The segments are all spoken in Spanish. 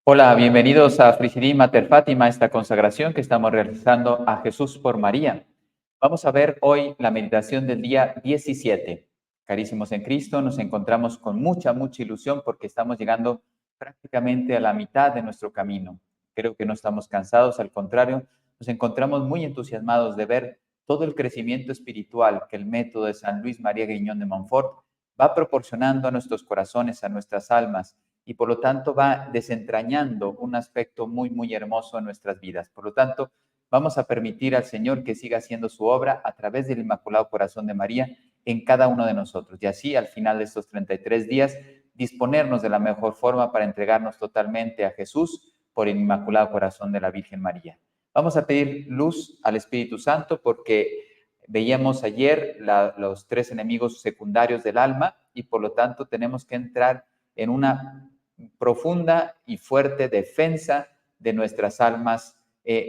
Hola, bienvenidos a Frigidí Mater Fátima, esta consagración que estamos realizando a Jesús por María. Vamos a ver hoy la meditación del día 17. Carísimos en Cristo, nos encontramos con mucha ilusión porque estamos llegando prácticamente a la mitad de nuestro camino. Creo que no estamos cansados, al contrario, nos encontramos muy entusiasmados de ver todo el crecimiento espiritual que el método de San Luis María Griñón de Montfort va proporcionando a nuestros corazones, a nuestras almas, y por lo tanto va desentrañando un aspecto muy hermoso en nuestras vidas. Por lo tanto, vamos a permitir al Señor que siga haciendo su obra a través del Inmaculado Corazón de María en cada uno de nosotros. Y así, al final de estos 33 días, disponernos de la mejor forma para entregarnos totalmente a Jesús por el Inmaculado Corazón de la Virgen María. Vamos a pedir luz al Espíritu Santo porque veíamos ayer los tres enemigos secundarios del alma y por lo tanto tenemos que entrar en una profunda y fuerte defensa de nuestras almas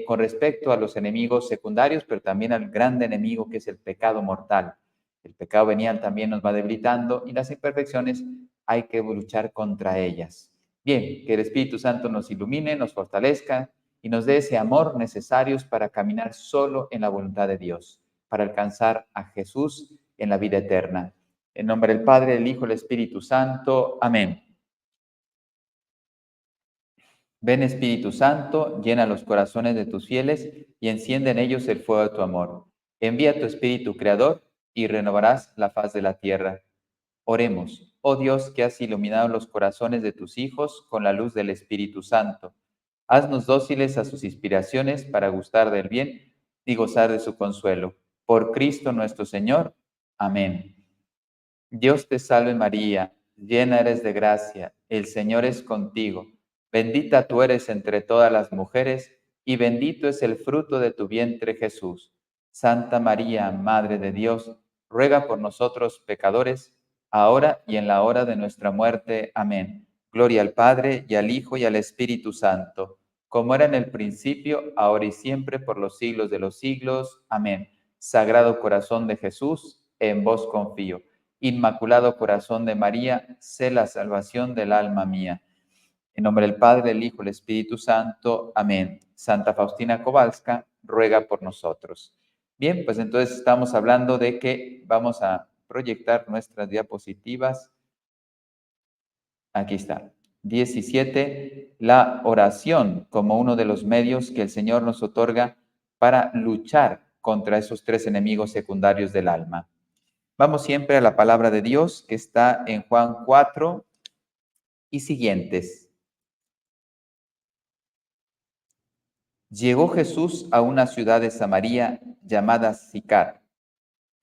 con respecto a los enemigos secundarios, pero también al grande enemigo que es el pecado mortal. El pecado venial también nos va debilitando y las imperfecciones hay que luchar contra ellas. Bien, que el Espíritu Santo nos ilumine, nos fortalezca y nos dé ese amor necesario para caminar solo en la voluntad de Dios, para alcanzar a Jesús en la vida eterna. En nombre del Padre, del Hijo y del Espíritu Santo. Amén. Ven Espíritu Santo, llena los corazones de tus fieles y enciende en ellos el fuego de tu amor. Envía tu Espíritu Creador y renovarás la faz de la tierra. Oremos, oh Dios que has iluminado los corazones de tus hijos con la luz del Espíritu Santo. Haznos dóciles a sus inspiraciones para gustar del bien y gozar de su consuelo. Por Cristo nuestro Señor. Amén. Dios te salve María, llena eres de gracia, el Señor es contigo. Bendita tú eres entre todas las mujeres, y bendito es el fruto de tu vientre Jesús. Santa María, Madre de Dios, ruega por nosotros pecadores, ahora y en la hora de nuestra muerte. Amén. Gloria al Padre, y al Hijo, y al Espíritu Santo, como era en el principio, ahora y siempre, por los siglos de los siglos. Amén. Sagrado corazón de Jesús, en vos confío. Inmaculado Corazón de María, sé la salvación del alma mía. En nombre del Padre, del Hijo y del Espíritu Santo. Amén. Santa Faustina Kowalska, ruega por nosotros. Bien, pues entonces estamos hablando de que vamos a proyectar nuestras diapositivas. Aquí está. 17. La oración como uno de los medios que el Señor nos otorga para luchar contra esos tres enemigos secundarios del alma. Vamos siempre a la palabra de Dios que está en Juan 4 y siguientes. Llegó Jesús a una ciudad de Samaria llamada Sicar.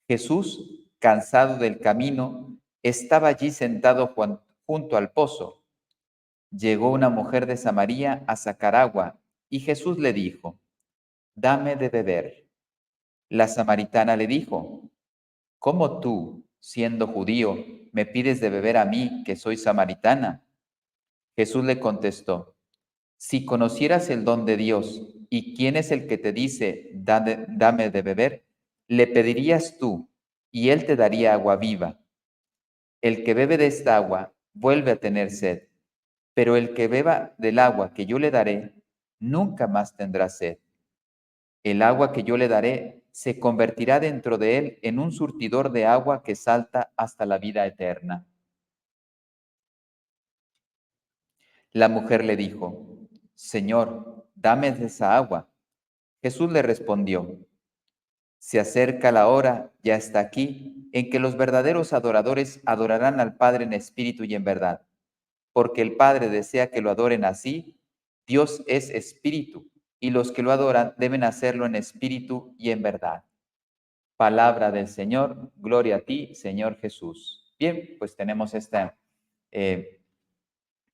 Jesús, cansado del camino, estaba allí sentado junto al pozo. Llegó una mujer de Samaria a sacar agua y Jesús le dijo, dame de beber. La samaritana le dijo, ¿cómo tú, siendo judío, me pides de beber a mí, que soy samaritana? Jesús le contestó, si conocieras el don de Dios y quién es el que te dice, dame de beber, le pedirías tú y él te daría agua viva. El que bebe de esta agua vuelve a tener sed, pero el que beba del agua que yo le daré, nunca más tendrá sed. El agua que yo le daré se convertirá dentro de él en un surtidor de agua que salta hasta la vida eterna. La mujer le dijo, Señor, dame de esa agua. Jesús le respondió, se acerca la hora, ya está aquí, en que los verdaderos adoradores adorarán al Padre en espíritu y en verdad, porque el Padre desea que lo adoren así. Dios es espíritu, y los que lo adoran deben hacerlo en espíritu y en verdad. Palabra del Señor, gloria a ti, Señor Jesús. Bien, pues tenemos este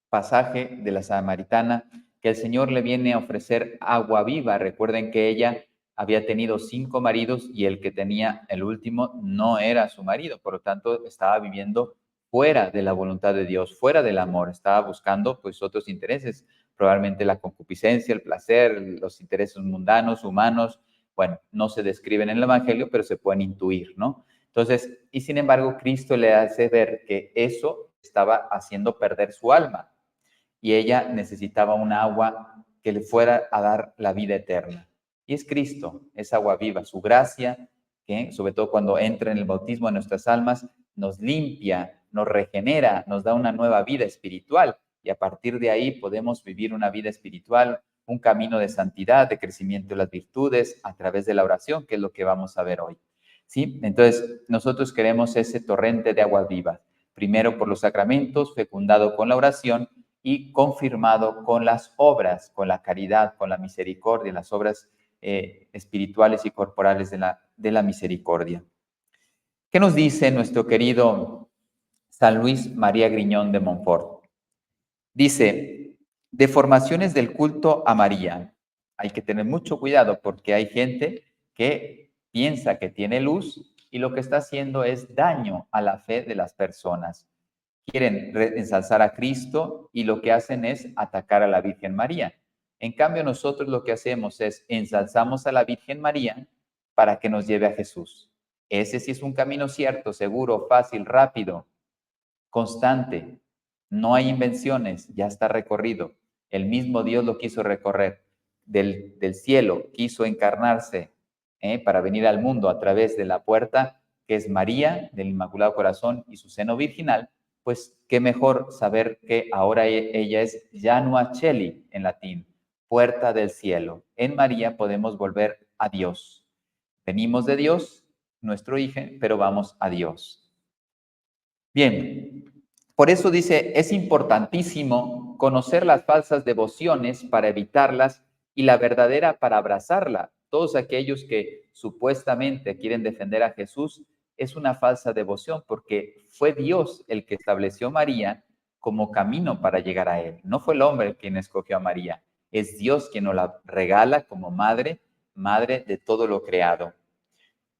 pasaje de la samaritana, que el Señor le viene a ofrecer agua viva. Recuerden que ella había tenido 5 maridos y el que tenía el último no era su marido, por lo tanto estaba viviendo fuera de la voluntad de Dios, fuera del amor, estaba buscando pues otros intereses, probablemente la concupiscencia, el placer, los intereses mundanos, humanos, bueno, no se describen en el Evangelio, pero se pueden intuir, ¿no? Entonces, y sin embargo, Cristo le hace ver que eso estaba haciendo perder su alma. y ella necesitaba un agua que le fuera a dar la vida eterna. Y es Cristo, es agua viva, su gracia, que sobre todo cuando entra en el bautismo de nuestras almas, nos limpia, nos regenera, nos da una nueva vida espiritual y a partir de ahí podemos vivir una vida espiritual, un camino de santidad, de crecimiento de las virtudes a través de la oración, que es lo que vamos a ver hoy. ¿Sí? Entonces, nosotros queremos ese torrente de agua viva, primero por los sacramentos, fecundado con la oración y confirmado con las obras, con la caridad, con la misericordia, las obras espirituales y corporales de la misericordia. ¿Qué nos dice nuestro querido San Luis María Griñón de Montfort? Dice, deformaciones del culto a María. Hay que tener mucho cuidado porque hay gente que piensa que tiene luz y lo que está haciendo es daño a la fe de las personas. Quieren ensalzar a Cristo y lo que hacen es atacar a la Virgen María. En cambio, nosotros lo que hacemos es ensalzamos a la Virgen María para que nos lleve a Jesús. Ese sí es un camino cierto, seguro, fácil, rápido, constante. No hay invenciones, ya está recorrido. El mismo Dios lo quiso recorrer. Del cielo quiso encarnarse para venir al mundo a través de la puerta que es María, del Inmaculado Corazón y su seno virginal. Pues qué mejor saber que ahora ella es Janua Coeli en latín, puerta del cielo. En María podemos volver a Dios. Venimos de Dios, nuestro hijo, pero vamos a Dios. Bien, por eso dice, es importantísimo conocer las falsas devociones para evitarlas y la verdadera para abrazarla. Todos aquellos que supuestamente quieren defender a Jesús es una falsa devoción porque fue Dios el que estableció a María como camino para llegar a Él. No fue el hombre quien escogió a María, es Dios quien nos la regala como madre, madre de todo lo creado.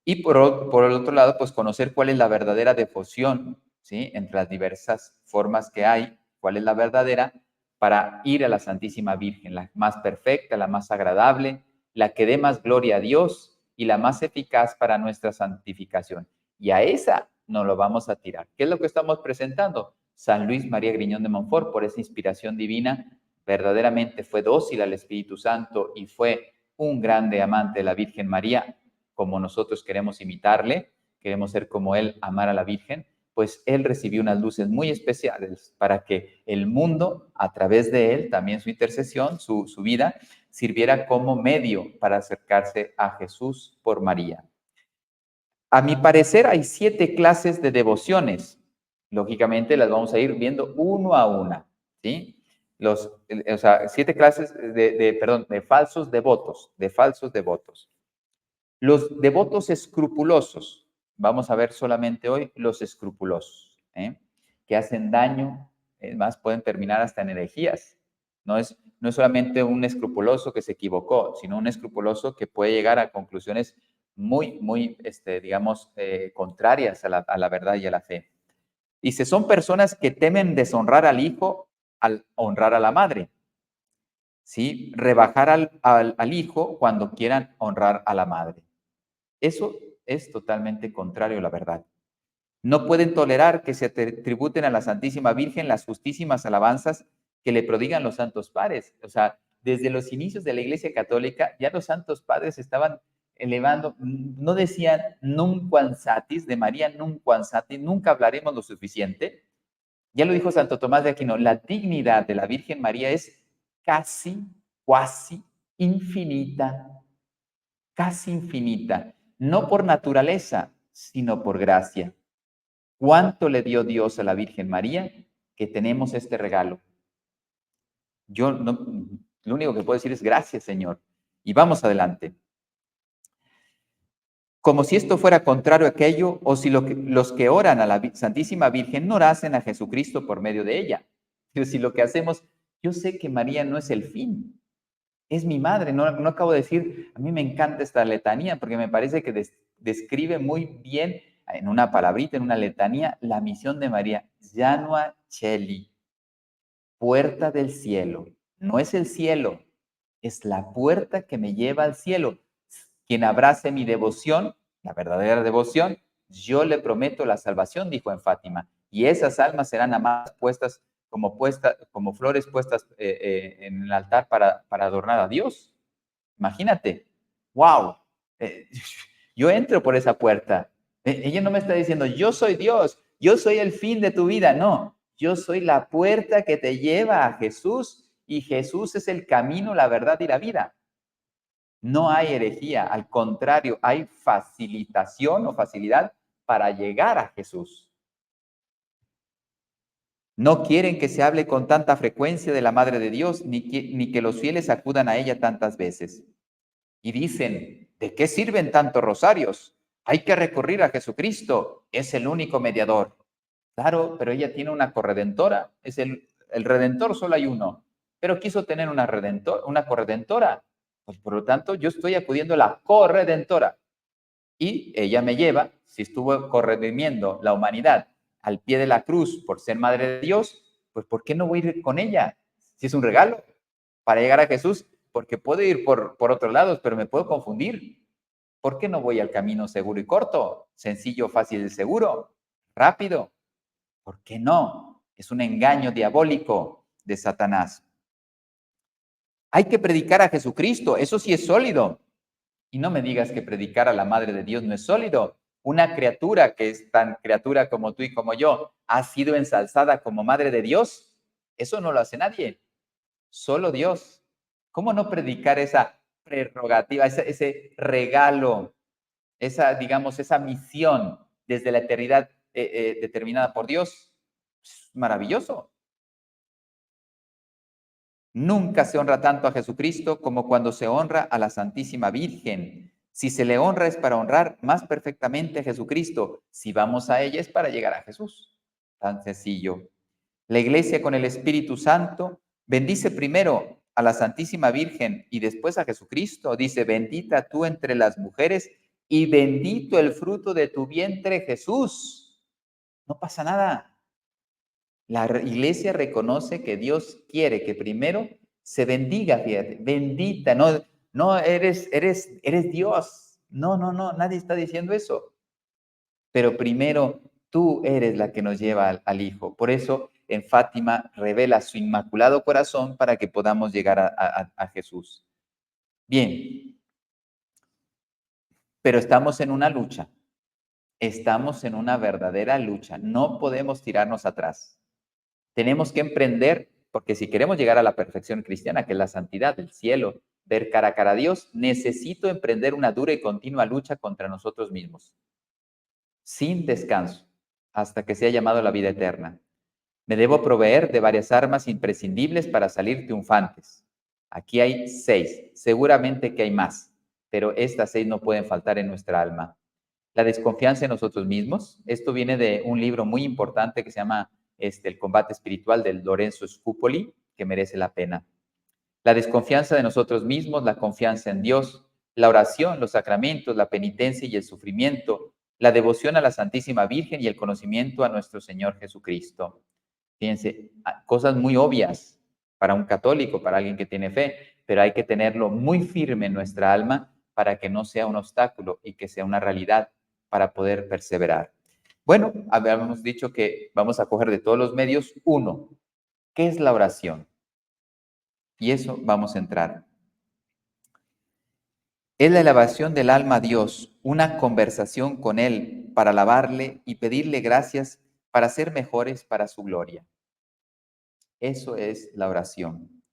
Y por el otro lado, pues conocer cuál es la verdadera devoción, ¿sí? Entre las diversas formas que hay, cuál es la verdadera para ir a la Santísima Virgen, la más perfecta, la más agradable, la que dé más gloria a Dios y la más eficaz para nuestra santificación. Y a esa nos lo vamos a tirar. ¿Qué es lo que estamos presentando? San Luis María Griñón de Montfort, por esa inspiración divina, verdaderamente fue dócil al Espíritu Santo y fue un grande amante de la Virgen María, como nosotros queremos imitarle, queremos ser como él, amar a la Virgen, pues él recibió unas luces muy especiales para que el mundo, a través de él, también su intercesión, su vida, sirviera como medio para acercarse a Jesús por María. A mi parecer hay 7 clases de devociones. Lógicamente las vamos a ir viendo uno a una, ¿sí? O sea, 7 clases de falsos devotos, de falsos devotos. Los devotos escrupulosos, vamos a ver solamente hoy los escrupulosos, que hacen daño, más pueden terminar hasta en herejías. No es solamente un escrupuloso que se equivocó, sino un escrupuloso que puede llegar a conclusiones muy, digamos, contrarias a la verdad y a la fe. Dice, son personas que temen deshonrar al hijo al honrar a la madre. ¿Sí? Rebajar al hijo cuando quieran honrar a la madre. Eso es totalmente contrario a la verdad. No pueden tolerar que se tributen a la Santísima Virgen las justísimas alabanzas que le prodigan los santos padres. O sea, desde los inicios de la Iglesia Católica, ya los santos padres estaban elevando, no decían nunquam satis, de María nunquam satis, nunca hablaremos lo suficiente. Ya lo dijo Santo Tomás de Aquino, la dignidad de la Virgen María es casi, cuasi casi infinita, no por naturaleza, sino por gracia. ¿Cuánto le dio Dios a la Virgen María que tenemos este regalo? Yo no, lo único que puedo decir es gracias, Señor. Y vamos adelante. Como si esto fuera contrario a aquello, o si los que oran a la Santísima Virgen no oracen a Jesucristo por medio de ella. Pero si lo que hacemos, yo sé que María no es el fin, es mi madre. No acabo de decir, a mí me encanta esta letanía porque me parece que describe muy bien en una palabrita, en una letanía, la misión de María. Janua Coeli, puerta del cielo. No es el cielo, es la puerta que me lleva al cielo. Quien abrace mi devoción, la verdadera devoción, yo le prometo la salvación, dijo en Fátima, y esas almas serán amadas puestas como flores puestas en el altar para adornar a Dios. Imagínate, wow, yo entro por esa puerta. Ella no me está diciendo, yo soy Dios, yo soy el fin de tu vida. No, yo soy la puerta que te lleva a Jesús y Jesús es el camino, la verdad y la vida. No hay herejía, al contrario, hay facilitación o facilidad para llegar a Jesús. No quieren que se hable con tanta frecuencia de la Madre de Dios, ni que los fieles acudan a ella tantas veces. Y dicen, ¿de qué sirven tantos rosarios? Hay que recurrir a Jesucristo, es el único mediador. Claro, pero ella tiene una corredentora, es el redentor solo hay uno, pero quiso tener una corredentora. Pues por lo tanto, yo estoy acudiendo a la corredentora y ella me lleva, si estuvo corredimiendo la humanidad al pie de la cruz por ser madre de Dios, pues ¿por qué no voy a ir con ella? Si es un regalo para llegar a Jesús, porque puedo ir por otros lados, pero me puedo confundir. ¿Por qué no voy al camino seguro y corto? Sencillo, fácil y seguro, rápido. ¿Por qué no? Es un engaño diabólico de Satanás. Hay que predicar a Jesucristo, eso sí es sólido. Y no me digas que predicar a la Madre de Dios no es sólido. Una criatura que es tan criatura como tú y como yo ha sido ensalzada como Madre de Dios. Eso no lo hace nadie, solo Dios. ¿Cómo no predicar esa prerrogativa, ese regalo, digamos, esa misión desde la eternidad determinada por Dios? Es maravilloso. Nunca se honra tanto a Jesucristo como cuando se honra a la Santísima Virgen. Si se le honra es para honrar más perfectamente a Jesucristo. Si vamos a ella es para llegar a Jesús. Tan sencillo. La Iglesia con el Espíritu Santo bendice primero a la Santísima Virgen y después a Jesucristo. Dice, bendita tú entre las mujeres y bendito el fruto de tu vientre, Jesús. No pasa nada. La iglesia reconoce que Dios quiere que primero se bendiga, fíjate, bendita, no eres Dios. No, no, no, nadie está diciendo eso. Pero primero tú eres la que nos lleva al Hijo. Por eso en Fátima revela su inmaculado corazón para que podamos llegar a Jesús. Bien, pero estamos en una lucha. Estamos en una verdadera lucha. No podemos tirarnos atrás. Tenemos que emprender, porque si queremos llegar a la perfección cristiana, que es la santidad del cielo, ver cara a cara a Dios, necesito emprender una dura y continua lucha contra nosotros mismos, sin descanso, hasta que sea llamado a la vida eterna. Me debo proveer de varias armas imprescindibles para salir triunfantes. Aquí hay 6, seguramente que hay más, pero estas 6 no pueden faltar en nuestra alma. La desconfianza en nosotros mismos. Esto viene de un libro muy importante que se llama El combate espiritual de Lorenzo Scupoli, que merece la pena. La desconfianza de nosotros mismos, la confianza en Dios, la oración, los sacramentos, la penitencia y el sufrimiento, la devoción a la Santísima Virgen y el conocimiento a nuestro Señor Jesucristo. Fíjense, cosas muy obvias para un católico, para alguien que tiene fe, pero hay que tenerlo muy firme en nuestra alma para que no sea un obstáculo y que sea una realidad para poder perseverar. Bueno, habíamos dicho que vamos a coger de todos los medios uno. ¿Qué es la oración? Y eso vamos a entrar. Es la elevación del alma a Dios, una conversación con Él para alabarle y pedirle gracias para ser mejores para su gloria. Eso es la oración.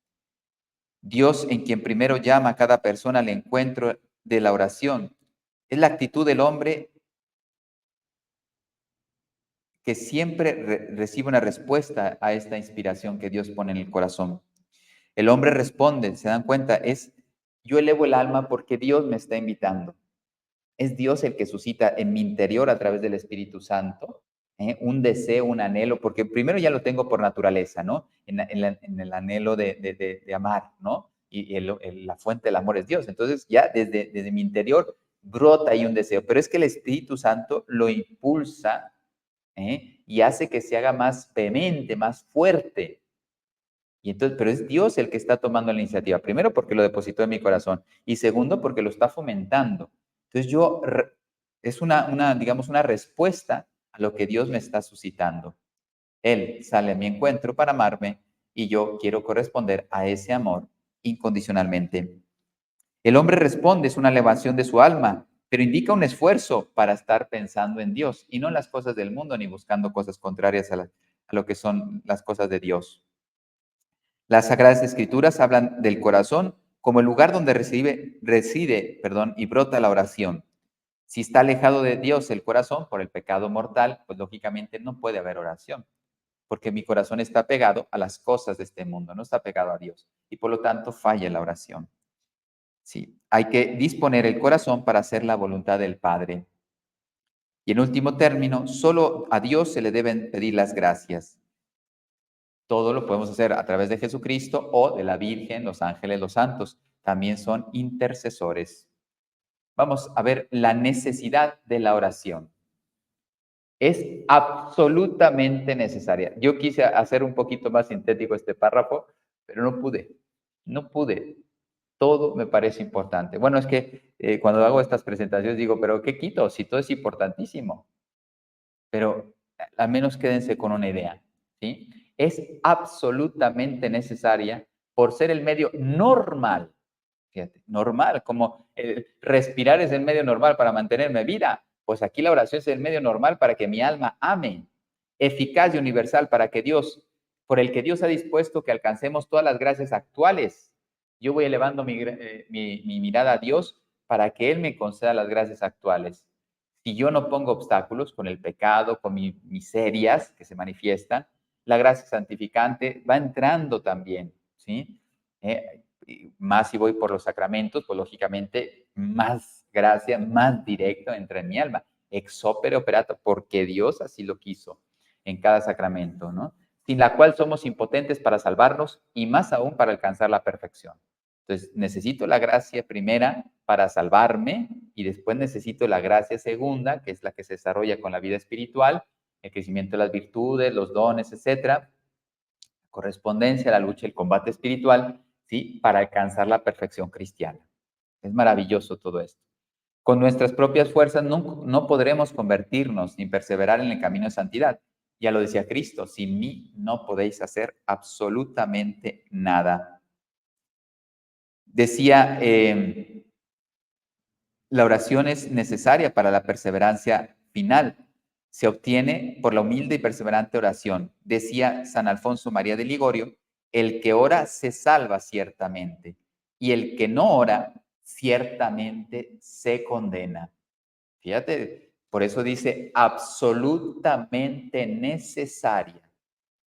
Dios, en quien primero llama a cada persona al encuentro de la oración, es la actitud del hombre que siempre recibe una respuesta a esta inspiración que Dios pone en el corazón. El hombre responde, se dan cuenta, yo elevo el alma porque Dios me está invitando. Es Dios el que suscita en mi interior a través del Espíritu Santo un deseo, un anhelo, porque primero ya lo tengo por naturaleza, ¿no? En el anhelo de amar, ¿no? Y la fuente del amor es Dios. Entonces ya desde mi interior brota ahí un deseo, pero es que el Espíritu Santo lo impulsa y hace que se haga más vehemente, más fuerte. Y entonces, pero es Dios el que está tomando la iniciativa. Primero porque lo depositó en mi corazón y segundo porque lo está fomentando. Entonces es digamos, una respuesta a lo que Dios me está suscitando. Él sale a mi encuentro para amarme y yo quiero corresponder a ese amor incondicionalmente. El hombre responde, es una elevación de su alma, pero indica un esfuerzo para estar pensando en Dios y no en las cosas del mundo ni buscando cosas contrarias a lo que son las cosas de Dios. Las Sagradas Escrituras hablan del corazón como el lugar donde reside, y brota la oración. Si está alejado de Dios el corazón por el pecado mortal, pues lógicamente no puede haber oración, porque mi corazón está pegado a las cosas de este mundo, no está pegado a Dios, y por lo tanto falla la oración. Sí, hay que disponer el corazón para hacer la voluntad del Padre. Y en último término, solo a Dios se le deben pedir las gracias. Todo lo podemos hacer a través de Jesucristo o de la Virgen, los ángeles, los santos. También son intercesores. Vamos a ver la necesidad de la oración. Es absolutamente necesaria. Yo quise hacer un poquito más sintético este párrafo, pero no pude. No pude. Todo me parece importante. Bueno, es que cuando hago estas presentaciones digo, pero ¿qué quito? Si todo es importantísimo. Pero al menos quédense con una idea, ¿sí? Es absolutamente necesaria por ser el medio normal, fíjate, normal, como respirar es el medio normal para mantenerme vida, pues aquí la oración es el medio normal para que mi alma ame, eficaz y universal para que Dios, por el que Dios ha dispuesto que alcancemos todas las gracias actuales. Yo voy elevando mi mirada a Dios para que Él me conceda las gracias actuales. Si yo no pongo obstáculos con el pecado, con mis miserias que se manifiestan, la gracia santificante va entrando también, ¿sí? Más si voy por los sacramentos, pues lógicamente más gracia, más directo entra en mi alma. Ex opere operato, porque Dios así lo quiso en cada sacramento, ¿no? Sin la cual somos impotentes para salvarnos y más aún para alcanzar la perfección. Entonces, necesito la gracia primera para salvarme y después necesito la gracia segunda, que es la que se desarrolla con la vida espiritual, el crecimiento de las virtudes, los dones, etcétera, correspondencia, la lucha, el combate espiritual, ¿sí? Para alcanzar la perfección cristiana. Es maravilloso todo esto. Con nuestras propias fuerzas no podremos convertirnos ni perseverar en el camino de santidad. Ya lo decía Cristo, sin mí no podéis hacer absolutamente nada. Decía, la oración es necesaria para la perseverancia final. Se obtiene por la humilde y perseverante oración. Decía San Alfonso María de Ligorio, el que ora se salva ciertamente y el que no ora ciertamente se condena. Fíjate, por eso dice absolutamente necesaria.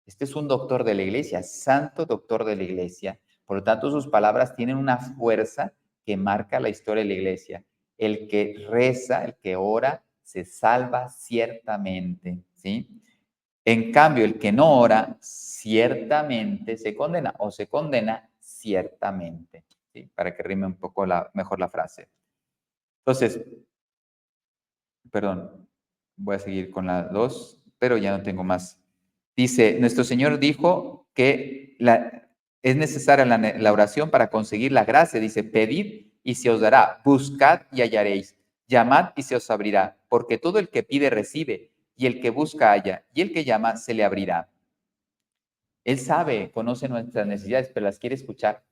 Este es un doctor de la iglesia, santo doctor de la iglesia. Por lo tanto, sus palabras tienen una fuerza que marca la historia de la iglesia. El que reza, el que ora, se salva ciertamente, ¿sí? En cambio, el que no ora, ciertamente se condena o se condena ciertamente, ¿sí? Para que rime un poco mejor la frase. Entonces, perdón, voy a seguir con la 2, pero ya no tengo más. Dice, nuestro Señor dijo que es necesaria la oración para conseguir la gracia. Dice, pedid y se os dará, buscad y hallaréis, llamad y se os abrirá, porque todo el que pide recibe, y el que busca halla, y el que llama se le abrirá. Él sabe, conoce nuestras necesidades, pero las quiere escuchar.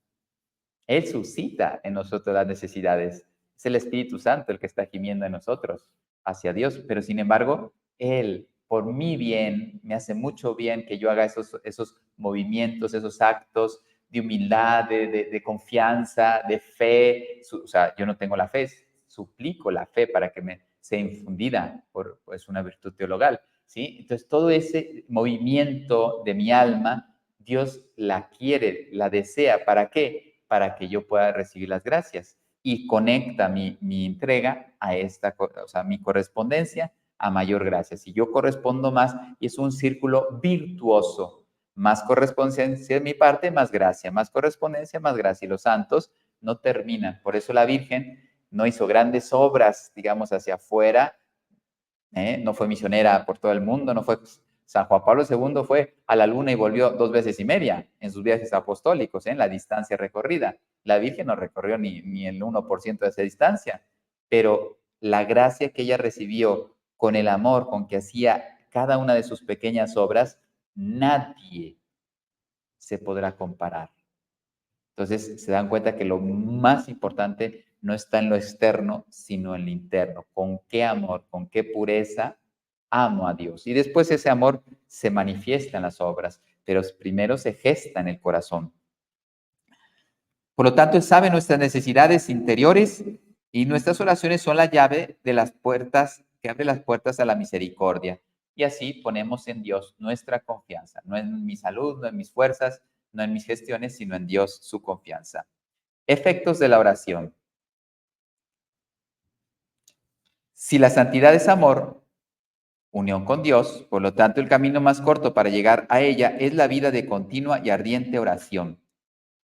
Él suscita en nosotros las necesidades. Es el Espíritu Santo el que está gimiendo en nosotros hacia Dios, pero sin embargo, Él, por mi bien, me hace mucho bien que yo haga esos movimientos, esos actos de humildad, de confianza, de fe. O sea, yo no tengo la fe, suplico la fe para que me sea infundida por pues, una virtud teologal. ¿Sí? Entonces, todo ese movimiento de mi alma, Dios la quiere, la desea. ¿Para qué? Para que yo pueda recibir las gracias. Y conecta mi entrega a esta, o sea, mi correspondencia a mayor gracia. Si yo correspondo más, y es un círculo virtuoso. Más correspondencia de mi parte, más gracia. Más correspondencia, más gracia. Y los santos no terminan. Por eso la Virgen no hizo grandes obras, digamos, hacia afuera, no fue misionera por todo el mundo, no fue... San Juan Pablo II fue a la luna y volvió 2 veces y media en sus viajes apostólicos, en la distancia recorrida. La Virgen no recorrió ni el 1% de esa distancia, pero la gracia que ella recibió con el amor con que hacía cada una de sus pequeñas obras nadie se podrá comparar. Entonces se dan cuenta que lo más importante no está en lo externo, sino en lo interno. ¿Con qué amor, con qué pureza amo a Dios? Y después ese amor se manifiesta en las obras, pero primero se gesta en el corazón. Por lo tanto, Él sabe nuestras necesidades interiores y nuestras oraciones son la llave de las puertas que abre las puertas a la misericordia. Y así ponemos en Dios nuestra confianza, no en mi salud, no en mis fuerzas, no en mis gestiones, sino en Dios su confianza. Efectos de la oración. Si la santidad es amor, unión con Dios, por lo tanto el camino más corto para llegar a ella es la vida de continua y ardiente oración.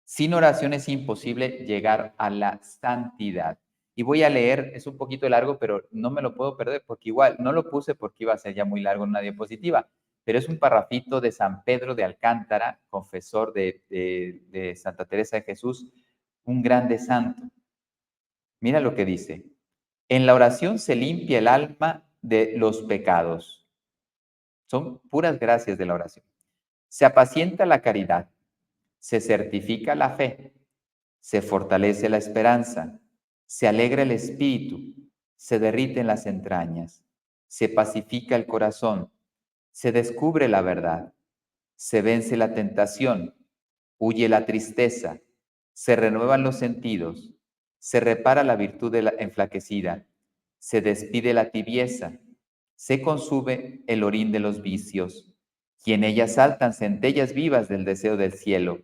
Sin oración es imposible llegar a la santidad. Y voy a leer, es un poquito largo, pero no me lo puedo perder porque igual no lo puse porque iba a ser ya muy largo en una diapositiva, pero es un parrafito de San Pedro de Alcántara, confesor de Santa Teresa de Jesús, un grande santo. Mira lo que dice. En la oración se limpia el alma de los pecados. Son puras gracias de la oración. Se apacienta la caridad, se certifica la fe, se fortalece la esperanza, se alegra el espíritu, se derriten las entrañas, se pacifica el corazón, se descubre la verdad, se vence la tentación, huye la tristeza, se renuevan los sentidos, se repara la virtud de la enflaquecida, se despide la tibieza, se consume el orín de los vicios, y en ella saltan centellas vivas del deseo del cielo,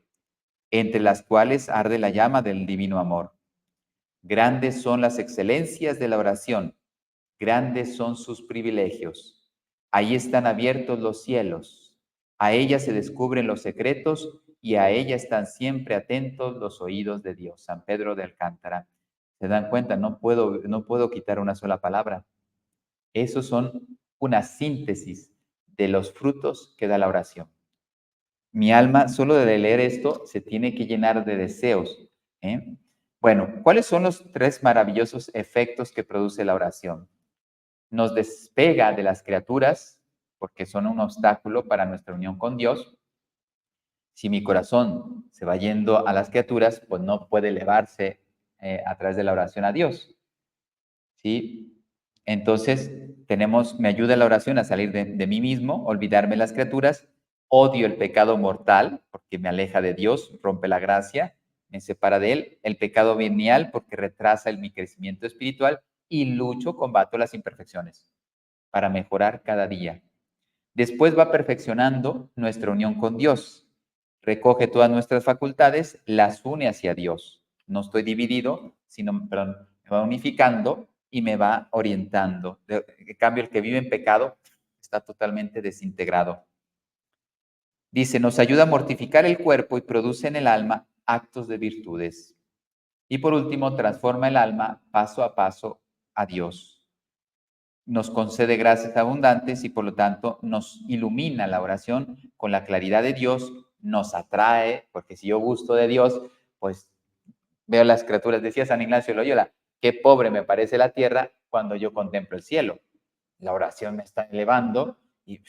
entre las cuales arde la llama del divino amor. Grandes son las excelencias de la oración, grandes son sus privilegios. Ahí están abiertos los cielos, a ella se descubren los secretos y a ella están siempre atentos los oídos de Dios. San Pedro de Alcántara. ¿Se dan cuenta? No puedo quitar una sola palabra. Esos son una síntesis de los frutos que da la oración. Mi alma, solo de leer esto, se tiene que llenar de deseos. ¿Eh? Bueno, ¿cuáles son los tres maravillosos efectos que produce la oración? Nos despega de las criaturas, porque son un obstáculo para nuestra unión con Dios. Si mi corazón se va yendo a las criaturas, pues no puede elevarse a través de la oración a Dios. ¿Sí? Entonces, me ayuda la oración a salir de mí mismo, olvidarme de las criaturas, odio el pecado mortal, porque me aleja de Dios, rompe la gracia, me separa de Él, el pecado venial, porque retrasa mi crecimiento espiritual, y lucho, combato las imperfecciones para mejorar cada día. Después va perfeccionando nuestra unión con Dios, recoge todas nuestras facultades, las une hacia Dios. No estoy dividido, sino, perdón, me va unificando y me va orientando. En cambio, el que vive en pecado está totalmente desintegrado. Dice, nos ayuda a mortificar el cuerpo y produce en el alma actos de virtudes. Y por último, transforma el alma paso a paso a Dios. Nos concede gracias abundantes y por lo tanto nos ilumina la oración con la claridad de Dios, nos atrae, porque si yo gusto de Dios, pues veo las criaturas. Decía San Ignacio de Loyola, qué pobre me parece la tierra cuando yo contemplo el cielo. La oración me está elevando y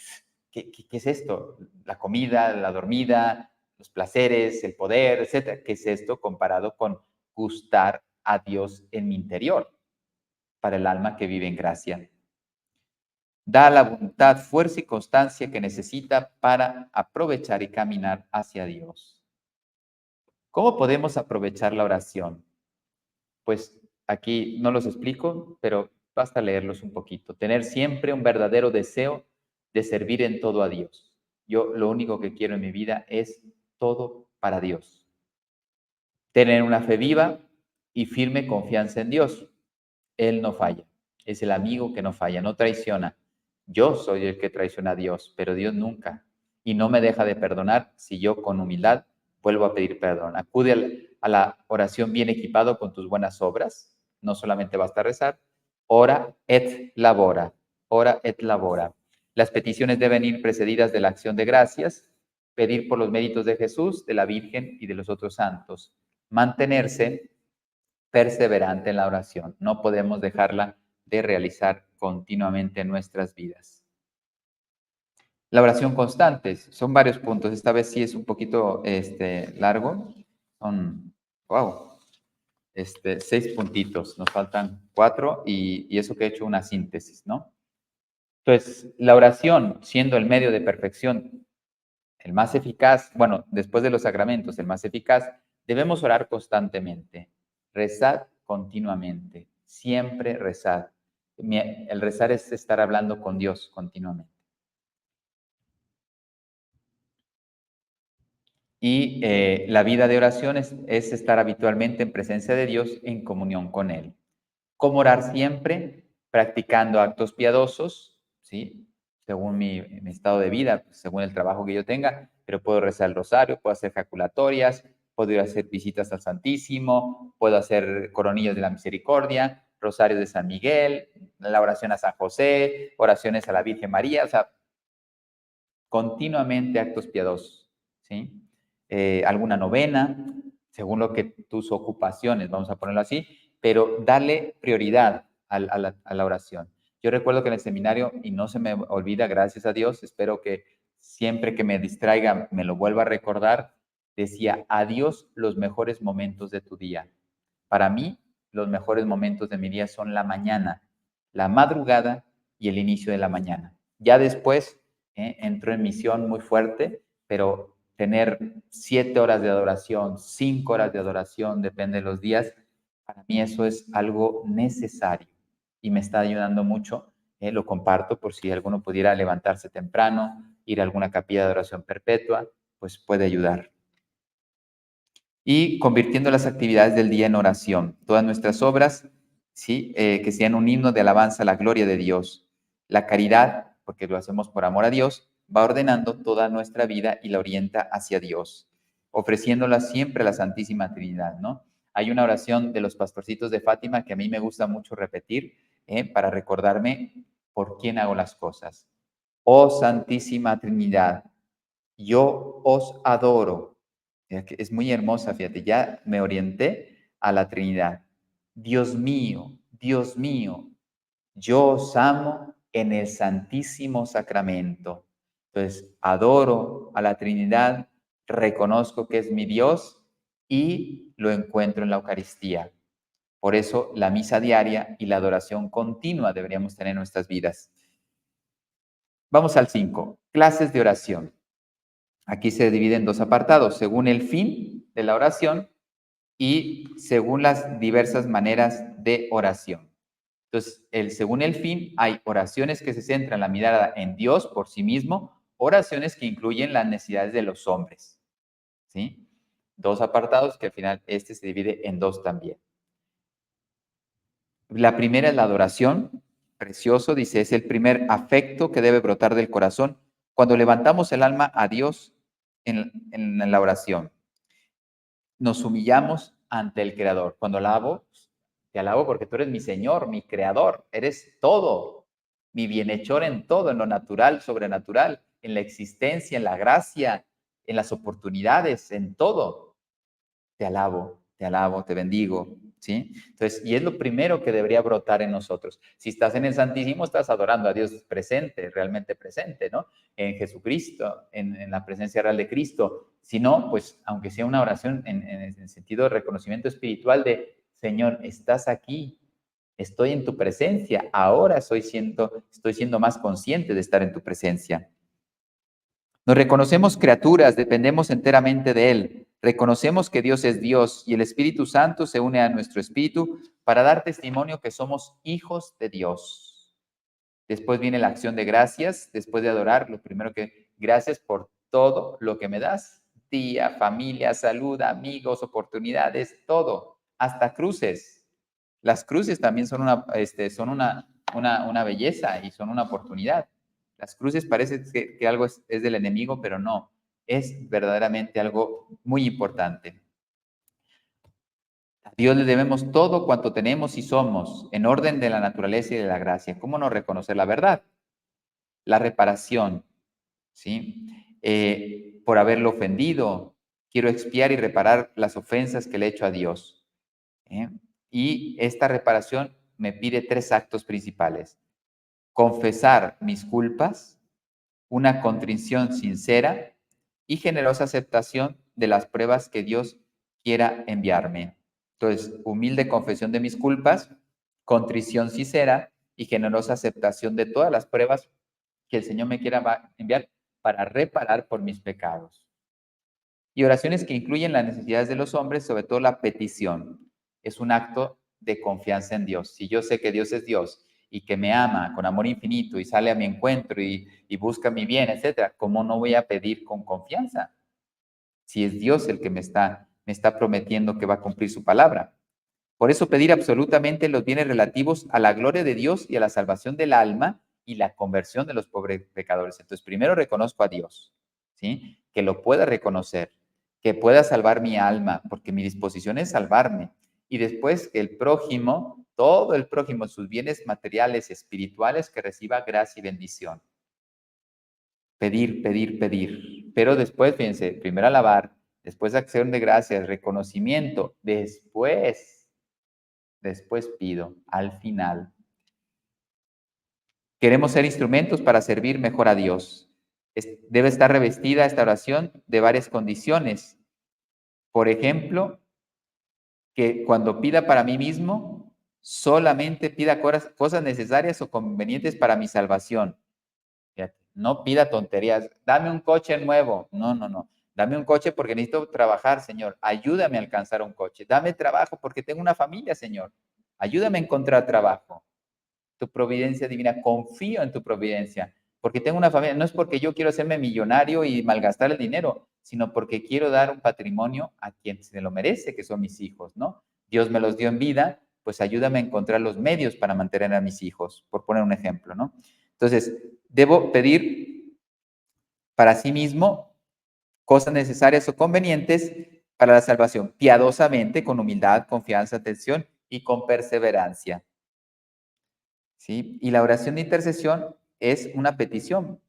¿qué es esto? La comida, la dormida, los placeres, el poder, etcétera. ¿Qué es esto comparado con gustar a Dios en mi interior para el alma que vive en gracia? Da la voluntad, fuerza y constancia que necesita para aprovechar y caminar hacia Dios. ¿Cómo podemos aprovechar la oración? Pues aquí no los explico, pero basta leerlos un poquito. Tener siempre un verdadero deseo de servir en todo a Dios. Yo lo único que quiero en mi vida es todo para Dios. Tener una fe viva y firme confianza en Dios. Él no falla. Es el amigo que no falla, no traiciona. Yo soy el que traiciona a Dios, pero Dios nunca. Y no me deja de perdonar si yo con humildad vuelvo a pedir perdón. Acude a la oración bien equipado con tus buenas obras. No solamente basta rezar. Ora et labora. Ora et labora. Las peticiones deben ir precedidas de la acción de gracias. Pedir por los méritos de Jesús, de la Virgen y de los otros santos. Mantenerse perseverante en la oración. No podemos dejarla de realizar continuamente en nuestras vidas. La oración constante, son varios puntos. Esta vez sí es un poquito largo. Son, wow, 6 puntitos. Nos faltan 4 y eso que he hecho una síntesis, ¿no? Entonces, la oración, siendo el medio de perfección, el más eficaz, bueno, después de los sacramentos, el más eficaz, debemos orar constantemente. Rezad continuamente. Siempre rezad. El rezar es estar hablando con Dios continuamente. Y la vida de oración es estar habitualmente en presencia de Dios, en comunión con Él. ¿Cómo orar siempre? Practicando actos piadosos, ¿sí? Según mi estado de vida, pues, según el trabajo que yo tenga, pero puedo rezar el rosario, puedo hacer jaculatorias, puedo ir a hacer visitas al Santísimo, puedo hacer coronillas de la misericordia, rosarios de San Miguel, la oración a San José, oraciones a la Virgen María, o sea, continuamente actos piadosos, ¿sí? Alguna novena, según lo que tus ocupaciones, vamos a ponerlo así, pero darle prioridad a la oración. Yo recuerdo que en el seminario, y no se me olvida, gracias a Dios, espero que siempre que me distraiga me lo vuelva a recordar, decía, adiós los mejores momentos de tu día. Para mí, los mejores momentos de mi día son la mañana, la madrugada y el inicio de la mañana. Ya después entro en misión muy fuerte, pero tener 7 horas de adoración, 5 horas de adoración, depende de los días, para mí eso es algo necesario y me está ayudando mucho. Lo comparto por si alguno pudiera levantarse temprano, ir a alguna capilla de adoración perpetua, pues puede ayudar. Y convirtiendo las actividades del día en oración. Todas nuestras obras, ¿sí? Que sean un himno de alabanza a la gloria de Dios. La caridad, porque lo hacemos por amor a Dios, va ordenando toda nuestra vida y la orienta hacia Dios, ofreciéndola siempre a la Santísima Trinidad, ¿no? Hay una oración de los pastorcitos de Fátima que a mí me gusta mucho repetir para recordarme por quién hago las cosas. Oh Santísima Trinidad, yo os adoro. Es muy hermosa, fíjate, ya me orienté a la Trinidad. Dios mío, yo os amo en el Santísimo Sacramento. Entonces, adoro a la Trinidad, reconozco que es mi Dios y lo encuentro en la Eucaristía. Por eso la misa diaria y la adoración continua deberíamos tener en nuestras vidas. Vamos al 5, clases de oración. Aquí se divide en 2 apartados, según el fin de la oración y según las diversas maneras de oración. Entonces, según el fin, hay oraciones que se centran la mirada en Dios por sí mismo, oraciones que incluyen las necesidades de los hombres. ¿Sí? 2 apartados que al final se divide en 2 también. La primera es la adoración, precioso, dice, es el primer afecto que debe brotar del corazón cuando levantamos el alma a Dios en la oración. Nos humillamos ante el Creador. Cuando alabo, te alabo porque tú eres mi Señor, mi Creador, eres todo, mi bienhechor en todo, en lo natural, sobrenatural, en la existencia, en la gracia, en las oportunidades, en todo. Te alabo, te bendigo, ¿sí? Entonces, y es lo primero que debería brotar en nosotros. Si estás en el Santísimo, estás adorando a Dios presente, realmente presente, ¿no? En Jesucristo, en la presencia real de Cristo. Si no, pues, aunque sea una oración en el sentido de reconocimiento espiritual de, Señor, estás aquí, estoy en tu presencia, ahora estoy siendo más consciente de estar en tu presencia. Nos reconocemos criaturas, dependemos enteramente de Él. Reconocemos que Dios es Dios y el Espíritu Santo se une a nuestro espíritu para dar testimonio que somos hijos de Dios. Después viene la acción de gracias, después de adorar, lo primero que, gracias por todo lo que me das, día, familia, salud, amigos, oportunidades, todo, hasta cruces. Las cruces también son una belleza y son una oportunidad. Las cruces parece que algo es del enemigo, pero no, es verdaderamente algo muy importante. A Dios le debemos todo cuanto tenemos y somos, en orden de la naturaleza y de la gracia. ¿Cómo no reconocer la verdad? La reparación, ¿sí? Por haberlo ofendido, quiero expiar y reparar las ofensas que le he hecho a Dios. ¿Eh? Y esta reparación me pide 3 actos principales. Confesar mis culpas, una contrición sincera y generosa aceptación de las pruebas que Dios quiera enviarme. Entonces, humilde confesión de mis culpas, contrición sincera y generosa aceptación de todas las pruebas que el Señor me quiera enviar para reparar por mis pecados. Y oraciones que incluyen las necesidades de los hombres, sobre todo la petición. Es un acto de confianza en Dios. Si yo sé que Dios es Dios y que me ama con amor infinito y sale a mi encuentro y busca mi bien, etcétera, ¿cómo no voy a pedir con confianza? Si es Dios el que me está prometiendo que va a cumplir su palabra. Por eso pedir absolutamente los bienes relativos a la gloria de Dios y a la salvación del alma y la conversión de los pobres pecadores. Entonces, primero reconozco a Dios, ¿sí? Que lo pueda reconocer, que pueda salvar mi alma, porque mi disposición es salvarme. Y después que el prójimo, todo el prójimo, sus bienes materiales, espirituales, que reciba gracia y bendición. Pedir, pedir, pedir. Pero después, fíjense, primero alabar, después acción de gracias, reconocimiento, después pido, al final. Queremos ser instrumentos para servir mejor a Dios. Debe estar revestida esta oración de varias condiciones. Por ejemplo, que cuando pida para mí mismo, solamente pida cosas necesarias o convenientes para mi salvación. Fíjate, no pida tonterías. Dame un coche nuevo. No, no, no. Dame un coche porque necesito trabajar, Señor. Ayúdame a alcanzar un coche. Dame trabajo porque tengo una familia, Señor. Ayúdame a encontrar trabajo. Tu providencia divina, confío en tu providencia, porque tengo una familia, no es porque yo quiero hacerme millonario y malgastar el dinero, sino porque quiero dar un patrimonio a quien se lo merece, que son mis hijos, ¿no? Dios me los dio en vida, pues ayúdame a encontrar los medios para mantener a mis hijos, por poner un ejemplo, ¿no? Entonces, debo pedir para sí mismo cosas necesarias o convenientes para la salvación, piadosamente, con humildad, confianza, atención y con perseverancia. ¿Sí? Y la oración de intercesión es una petición.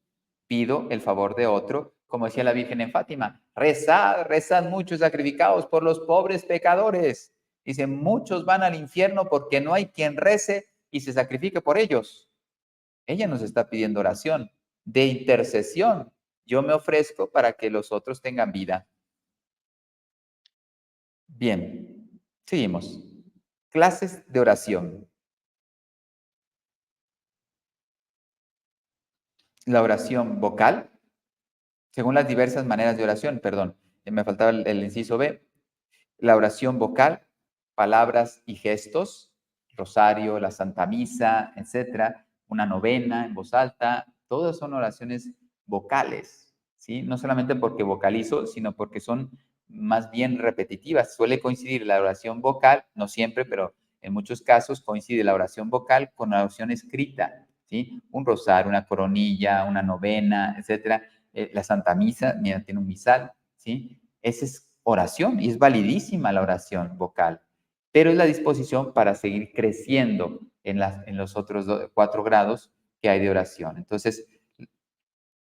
Pido el favor de otro, como decía la Virgen en Fátima, rezad, rezad muchos sacrificados por los pobres pecadores. Dice, muchos van al infierno porque no hay quien rece y se sacrifique por ellos. Ella nos está pidiendo oración de intercesión. Yo me ofrezco para que los otros tengan vida. Bien, seguimos. Clases de oración. La oración vocal, según las diversas maneras de oración, perdón, me faltaba el inciso B, la oración vocal, palabras y gestos, rosario, la Santa Misa, etcétera, una novena en voz alta, todas son oraciones vocales, ¿sí? No solamente porque vocalizo, sino porque son más bien repetitivas. Suele coincidir la oración vocal, no siempre, pero en muchos casos coincide la oración vocal con la oración escrita, ¿sí? Un rosario, una coronilla, una novena, etcétera. La Santa Misa, mira, tiene un misal, ¿sí? Esa es oración y es validísima la oración vocal, pero es la disposición para seguir creciendo en los otros 4 grados que hay de oración. Entonces,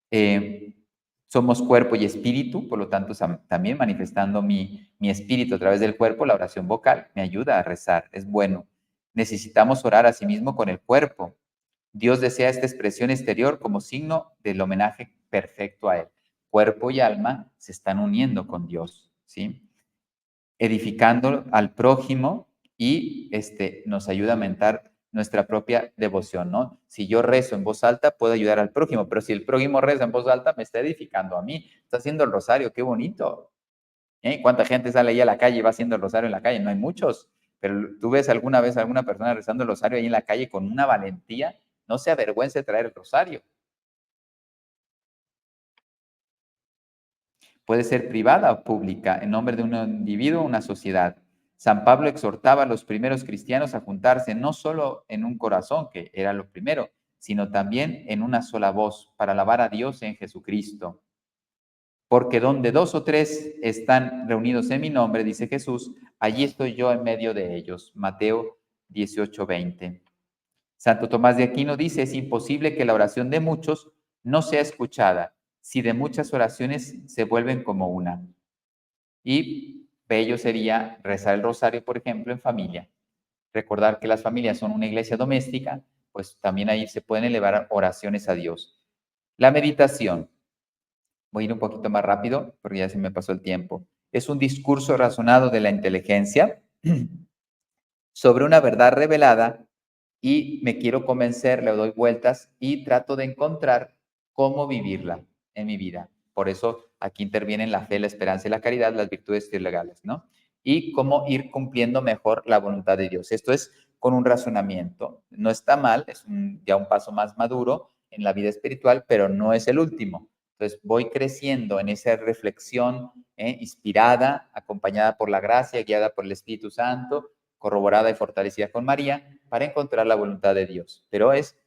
eh, somos cuerpo y espíritu, por lo tanto, también manifestando mi espíritu a través del cuerpo, la oración vocal me ayuda a rezar, es bueno. Necesitamos orar a sí mismo con el cuerpo. Dios desea esta expresión exterior como signo del homenaje perfecto a Él. Cuerpo y alma se están uniendo con Dios, ¿sí? Edificando al prójimo y nos ayuda a aumentar nuestra propia devoción, ¿no? Si yo rezo en voz alta, puedo ayudar al prójimo, pero si el prójimo reza en voz alta, me está edificando a mí. Está haciendo el rosario, qué bonito. ¿Cuánta gente sale ahí a la calle y va haciendo el rosario en la calle? No hay muchos, pero tú ves alguna vez a alguna persona rezando el rosario ahí en la calle con una valentía, no se avergüence de traer el rosario. Puede ser privada o pública, en nombre de un individuo o una sociedad. San Pablo exhortaba a los primeros cristianos a juntarse no solo en un corazón, que era lo primero, sino también en una sola voz para alabar a Dios en Jesucristo. Porque donde 2 o 3 están reunidos en mi nombre, dice Jesús, allí estoy yo en medio de ellos. Mateo 18:20. Santo Tomás de Aquino dice, es imposible que la oración de muchos no sea escuchada si de muchas oraciones se vuelven como una. Y bello sería rezar el rosario, por ejemplo, en familia. Recordar que las familias son una iglesia doméstica, pues también ahí se pueden elevar oraciones a Dios. La meditación, voy a ir un poquito más rápido porque ya se me pasó el tiempo. Es un discurso razonado de la inteligencia sobre una verdad revelada y me quiero convencer, le doy vueltas y trato de encontrar cómo vivirla en mi vida. Por eso aquí intervienen la fe, la esperanza y la caridad, las virtudes legales, ¿no? Y cómo ir cumpliendo mejor la voluntad de Dios. Esto es con un razonamiento. No está mal, es ya un paso más maduro en la vida espiritual, pero no es el último. Entonces voy creciendo en esa reflexión inspirada, acompañada por la gracia, guiada por el Espíritu Santo, corroborada y fortalecida con María, para encontrar la voluntad de Dios. Pero es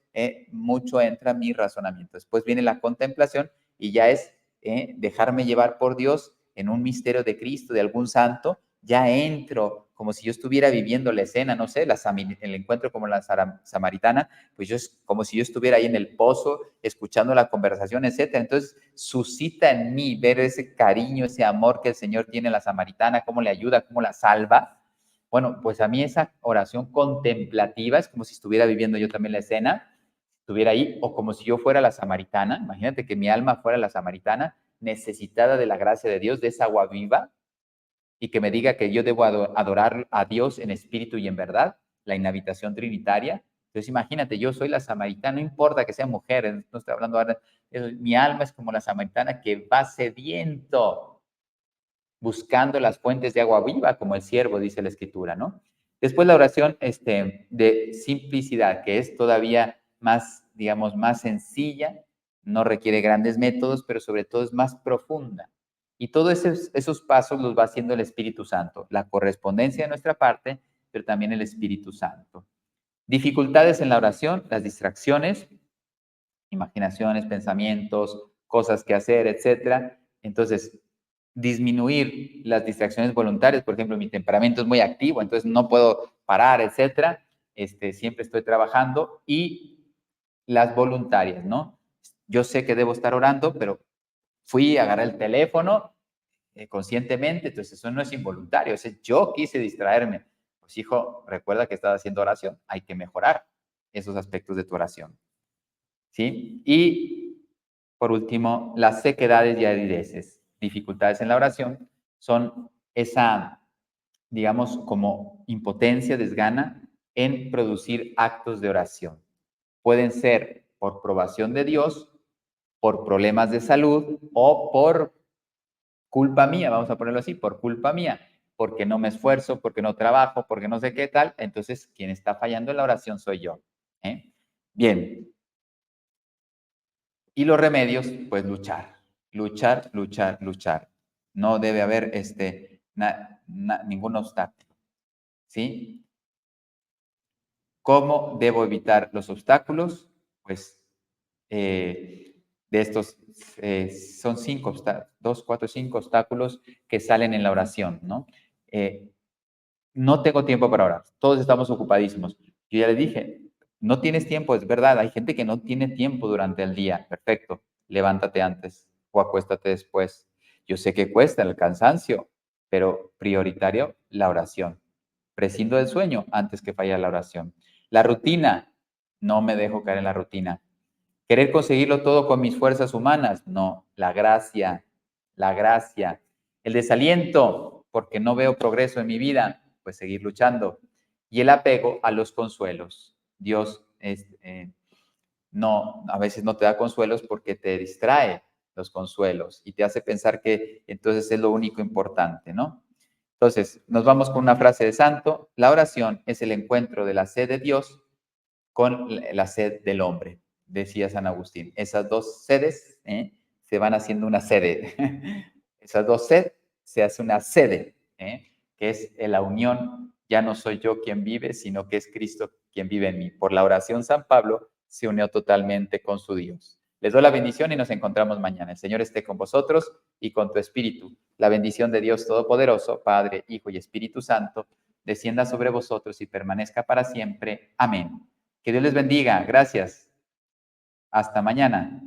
mucho entra mi razonamiento. Después viene la contemplación y ya es dejarme llevar por Dios en un misterio de Cristo, de algún santo. Ya entro como si yo estuviera viviendo la escena, no sé, el encuentro como la samaritana, pues yo es como si yo estuviera ahí en el pozo, escuchando la conversación, etcétera. Entonces suscita en mí ver ese cariño, ese amor que el Señor tiene a la samaritana, cómo le ayuda, cómo la salva. Bueno, pues a mí esa oración contemplativa es como si estuviera viviendo yo también la escena, estuviera ahí, o como si yo fuera la samaritana. Imagínate que mi alma fuera la samaritana, necesitada de la gracia de Dios, de esa agua viva, y que me diga que yo debo adorar a Dios en espíritu y en verdad, la inhabitación trinitaria. Entonces imagínate, yo soy la samaritana, no importa que sea mujer, no estoy hablando ahora, mi alma es como la samaritana que va sediento buscando las fuentes de agua viva, como el siervo, dice la escritura, ¿no? Después la oración de simplicidad, que es todavía más, digamos, más sencilla, no requiere grandes métodos, pero sobre todo es más profunda. Y todos esos pasos los va haciendo el Espíritu Santo, la correspondencia de nuestra parte, pero también el Espíritu Santo. Dificultades en la oración, las distracciones, imaginaciones, pensamientos, cosas que hacer, etcétera. Entonces, disminuir las distracciones voluntarias, por ejemplo, mi temperamento es muy activo, entonces no puedo parar, etcétera. Siempre estoy trabajando y las voluntarias, ¿no? Yo sé que debo estar orando, pero fui a agarrar el teléfono conscientemente, entonces eso no es involuntario, es yo quise distraerme. Pues hijo, recuerda que estás haciendo oración, hay que mejorar esos aspectos de tu oración. ¿Sí? Y por último, las sequedades y arideces, dificultades en la oración, son esa, digamos, como impotencia, desgana en producir actos de oración. Pueden ser por probación de Dios, por problemas de salud o por culpa mía, vamos a ponerlo así, por culpa mía, porque no me esfuerzo, porque no trabajo, porque no sé qué tal. Entonces, quien está fallando en la oración soy yo. Bien, y los remedios, pues luchar, luchar, luchar, luchar. No debe haber ningún obstáculo, ¿sí? ¿Cómo debo evitar los obstáculos? Pues de estos son 5, 2, 4, 5 obstáculos que salen en la oración, ¿no? No tengo tiempo para orar, todos estamos ocupadísimos. Yo ya le dije, no tienes tiempo, es verdad, hay gente que no tiene tiempo durante el día, perfecto, levántate antes o acuéstate después. Yo sé que cuesta el cansancio, pero prioritario la oración. Prescindo del sueño antes que falla la oración. La rutina, no me dejo caer en la rutina. Querer conseguirlo todo con mis fuerzas humanas, no, la gracia, la gracia. El desaliento, porque no veo progreso en mi vida, pues seguir luchando. Y el apego a los consuelos. Dios no, a veces no te da consuelos porque te distrae los consuelos y te hace pensar que entonces es lo único importante, ¿no? Entonces, nos vamos con una frase de santo. La oración es el encuentro de la sed de Dios con la sed del hombre, decía San Agustín. Esas dos sedes se van haciendo una sede. Esas dos sed se hace una sede, que es la unión. Ya no soy yo quien vive, sino que es Cristo quien vive en mí. Por la oración San Pablo se unió totalmente con su Dios. Les doy la bendición y nos encontramos mañana. El Señor esté con vosotros y con tu espíritu. La bendición de Dios Todopoderoso, Padre, Hijo y Espíritu Santo, descienda sobre vosotros y permanezca para siempre. Amén. Que Dios les bendiga. Gracias. Hasta mañana.